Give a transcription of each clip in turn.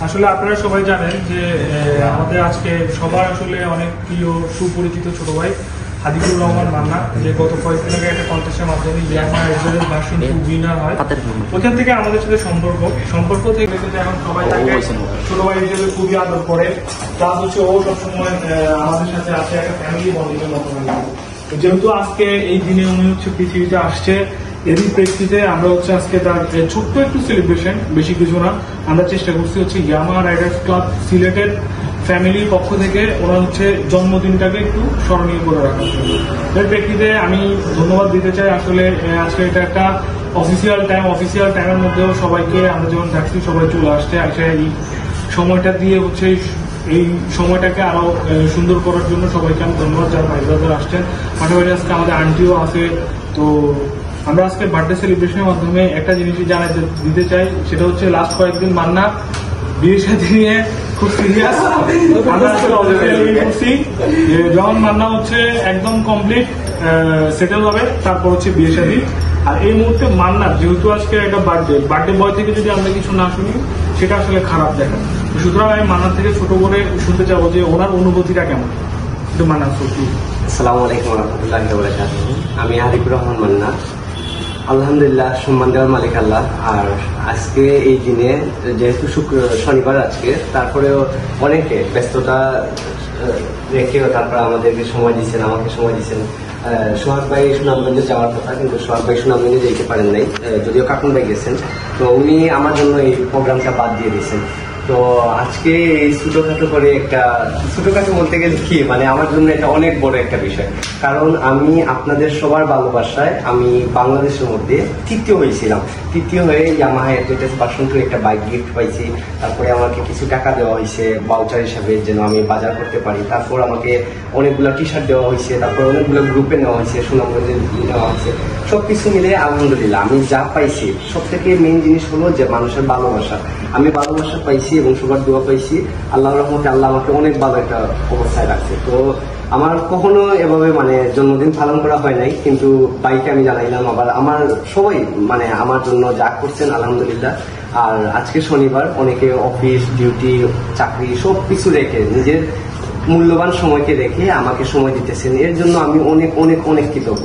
আসলে আপনারা সবাই জানেন যে আমাদের আজকে সবার আসলে অনেক প্রিয় সুপরিচিত ছোট ভাই হাদিকুর রহমান মান্না, যে গত কয়েকদিন আগে একটা কন্টেস্টের মাধ্যমে ইয়ামাহা এক্সএল ভার্সন 2 উইনার হয়। ওখান থেকে আমাদের সাথে সম্পর্ক থেকে এখন সবাই তাকে ছোট ভাই হিসেবে খুবই আদর করে। প্লাস হচ্ছে ও সবসময় আমাদের সাথে আছে, একটা ফ্যামিলি বন্ডিং এর মতো। যেহেতু আজকে এই দিনে উনি হচ্ছে পৃথিবীতে আসছে, এরই প্রেক্ষিতে আমরা হচ্ছে আজকে তার ছোট্ট একটু সেলিব্রেশন, বেশি কিছু না, আমরা চেষ্টা করছি হচ্ছে ইয়ামাহা রাইডার্স ক্লাব সিলেটের ফ্যামিলির পক্ষ থেকে ওনার হচ্ছে জন্মদিনটাকে একটু স্মরণীয় করে রাখার জন্য। এর প্রেক্ষিতে আমি ধন্যবাদ দিতে চাই। আসলে আজকে এটা একটা অফিসিয়াল টাইমের মধ্যেও সবাইকে আমরা যখন ডাকছি সবাই চলে আসছে, এই সময়টা দিয়ে হচ্ছে এই সময়টাকে আরো সুন্দর করার জন্য সবাইকে আমি ধন্যবাদ, যারা ভাই ব্রাদার আসছেন। পাশাপাশি আজকে আমাদের আন্টিও আছে। তো আমরা আজকে বার্থডে সেলিব্রেশনের মাধ্যমে একটা জিনিসই জানাতে দিতে চাই, সেটা হচ্ছে লাস্ট কয়েকদিন মান্না বিয়ের সাথে নিয়ে খুব সিরিয়াস। যখন মান্না হচ্ছে একদম কমপ্লিট সেটেল হবে, তারপর হচ্ছে বিয়ে শাদী। আর এই মুহূর্তে মান্নার যেহেতু আজকে একটা বার্থডে বয় থেকে যদি আমরা কিছু না শুনি সেটা আসলে খারাপ দেখা। সুতরাং আমি মান্নার থেকে ছোট করে শুনতে চাবো যে ওনার অনুভূতিটা কেমন। মান্না, আসসালামু আলাইকুম রহমতুল্লাহি ওয়া বারাকাতুহু। আমি হাদিকুর রহমান মান্না। আলহামদুলিল্লাহ, সম্মান দেওয়ার মালিক আল্লাহ। আর আজকে এই দিনে যেহেতু শনিবার আজকে, তারপরেও অনেকে ব্যস্ততা রেখেও তারপর আমাদেরকে সময় দিচ্ছেন, আমাকে সময় দিচ্ছেন। সোহাগ ভাই সুনামগঞ্জে যাওয়ার কথা, কিন্তু সোহাগ ভাই সুনামগঞ্জে যেতে পারেন নাই, যদিও কাকুন ভাই গেছেন। তো উনি আমার জন্য এই প্রোগ্রামটা বাদ দিয়ে দিয়েছেন। তো আজকে এই ছোটখাটো করে একটা ছোটখাটো বলতে গেলে কি, মানে আমার জন্য এটা অনেক বড় একটা বিষয়। কারণ আমি আপনাদের সবার ভালোবাসায় আমি বাংলাদেশের মধ্যে তৃতীয় হয়েছিলাম। তৃতীয় হয়ে ইয়ামাহা এফজেড ভার্সন 2 একটা বাইক গিফট পাইছি। তারপরে আমাকে কিছু টাকা দেওয়া হয়েছে ভাউচার হিসাবে, যেন আমি বাজার করতে পারি। তারপর আমাকে অনেকগুলো টি শার্ট দেওয়া হয়েছে, তারপর অনেকগুলো গ্রুপে নেওয়া হয়েছে, সুনামগঞ্জে নেওয়া হয়েছে। সবকিছু মিলে আলহামদুলিল্লাহ আমি যা পাইছি, সব থেকে মেইন জিনিস হলো যে মানুষের ভালোবাসা। আমি ভালোবাসা পাইছি এবং সবার দোয়া পাইছি। আল্লাহর রহমতে আল্লাহ আমাকে অনেক ভালো একটা অবস্থায় রাখছে। তো আমার কখনো এভাবে মানে জন্মদিন পালন করা হয় নাই, কিন্তু বাইকে আমি জানাইলাম। আবার আমার সবাই মানে আমার জন্য যা করছেন আলহামদুলিল্লাহ। আর আজকে শনিবার, অনেকে অফিস ডিউটি চাকরি সবকিছু রেখে নিজের মূল্যবান সময়কে রেখে আমাকে সময় দিতেছেন, এর জন্য আমি অনেক অনেক অনেক কৃতজ্ঞ।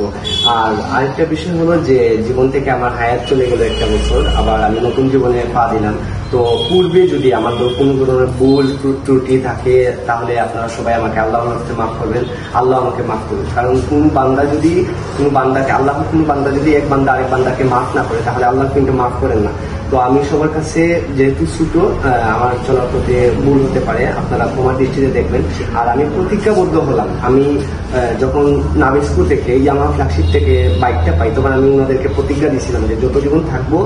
আর আরেকটা বিষয় হলো যে জীবন থেকে আমার হায়াত চলে গেল একটা বছর, আবার আমি নতুন জীবনে পা দিলাম। তো পূর্বে যদি আমার কোনো ধরনের ভুল ত্রুটি থাকে, তাহলে আপনারা সবাই আমাকে আল্লাহর কাছে মাফ করবেন, আল্লাহ আমাকে মাফ করবেন। কারণ কোনো বান্দা যদি এক বান্দা আরেক বান্দাকে মাফ না করে, তাহলে আল্লাহ কিন্তু মাফ করেন না। তো আমি সবার কাছে যেহেতু ছোট, আমার চলার পথে ভুল হতে পারে, আপনারা ক্ষমার দৃষ্টিতে দেখবেন। আর আমি প্রতিজ্ঞাবদ্ধ হলাম, আমি যখন নাবিস্কুল থেকে ইয়ামাহা ফ্ল্যাগশিপ থেকে বাইকটা পাই, তখন আমি ওনাদেরকে প্রতিজ্ঞা দিয়েছিলাম যে যত জীবন থাকবো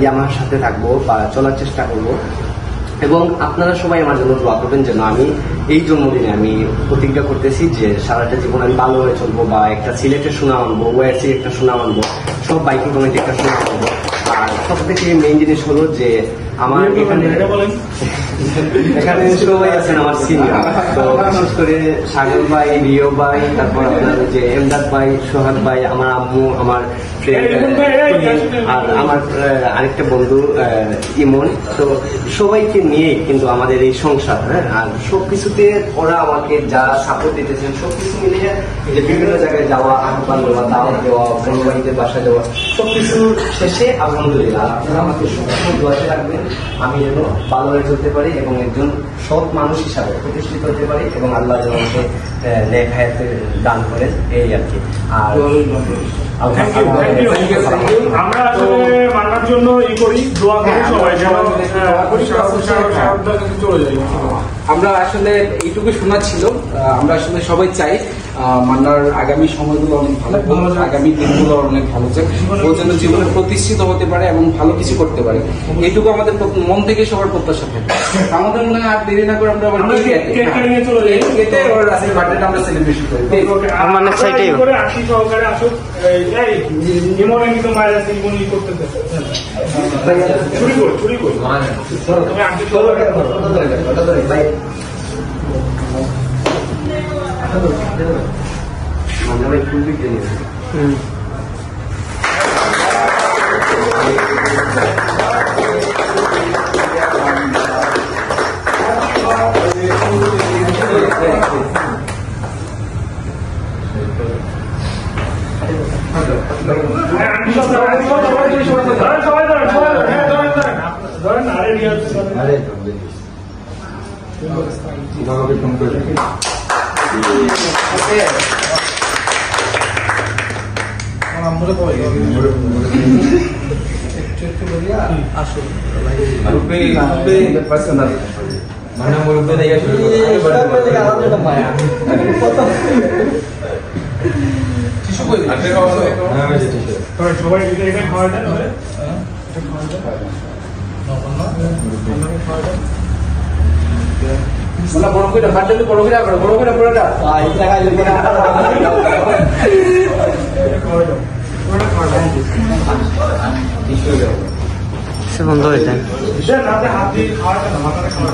ইয়ামাহার সাথে থাকবো বা চলার চেষ্টা করবো। এবং আপনারা সবাই আমার জন্য দোয়া করবেন যেন আমি এই জন্মদিনে আমি প্রতিজ্ঞা করতেছি যে সারাটা জীবন আমি ভালো হয়ে চলবো, বা একটা সিলেটের সুনাম আনবো, ওয়াইসি একটা সুনাম আনবো, সব বাইকিং কমিটি একটা সুনাম আনবো। আর সব থেকে মেইন জিনিস হলো যে আমার এখানে সবাই আছেন আমার সিনিয়র। তো বিশেষ করে সাগর ভাই, রিও ভাই, তারপর আপনার যে এমদাদ ভাই, সোহাগ ভাই, আমার আম্মু, আমার আর আমার আরেকটা বন্ধু ইমন। তো সবাইকে নিয়ে কিন্তু আমাদের এই সংসার। হ্যাঁ, আর সবকিছুতে ওরা আমাকে যা সাপোর্ট দিতেছেন, সবকিছু মিলিয়ে যে বিভিন্ন জায়গায় যাওয়া, আহ্বান দেওয়া, দাওয়াত দেওয়া, বন্ধুবাড়িতে বাসা দেওয়া, সবকিছু শেষে আলহামদুলিল্লাহ আপনারা আমাকে সবসময় দোয়াতে রাখবেন, আমি যেন ভালো হয়ে চলতে পারি এবং একজন সৎ মানুষ হিসাবে প্রতিষ্ঠিত হতে পারি, এবং আল্লাহ যেন আমাকে নেক হায়াতে দান করেন, এই আর কি। আর আমরা আসলে মান্নার জন্য ই করি, দোয়া করি সবাই যেন চলে যাই। আমরা আসলে এইটুকু শোনা ছিল, আমরা আসলে সবাই চাই মান্নার আগামী সময়গুলো অনেক ভালো, আগামী দিনগুলো অনেক ভালো যাক, ও যেন জীবনে প্রতিষ্ঠিত হতে পারে এবং ভালো কিছু করতে পারে, এইটুকু আমাদের মন থেকে সবার প্রত্যাশা থাকে। আমাদের মনে হয় আর দেরি না করে আমরা চলে যাই, কেটে ওর আজকে বার্থডেটা আমরা সেলিব্রেশন করি। আসি সহকারে আসুক, ইমনে কিন্তু মায়ের আছে, ইমনই করতে চুরি করি তুমি আগে চলো ভাই খুবই সবাই এটা খাওয়া দেন বড় করে বাড়লে বড় করে আবার বড় করে পুরোটা বন্ধ হয়ে যায় হাত দিয়ে খাওয়াটা না মাথাটা খাওয়া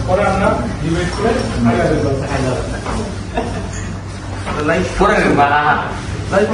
পরে আমরা ডিবেট করে লাইক করে লাইক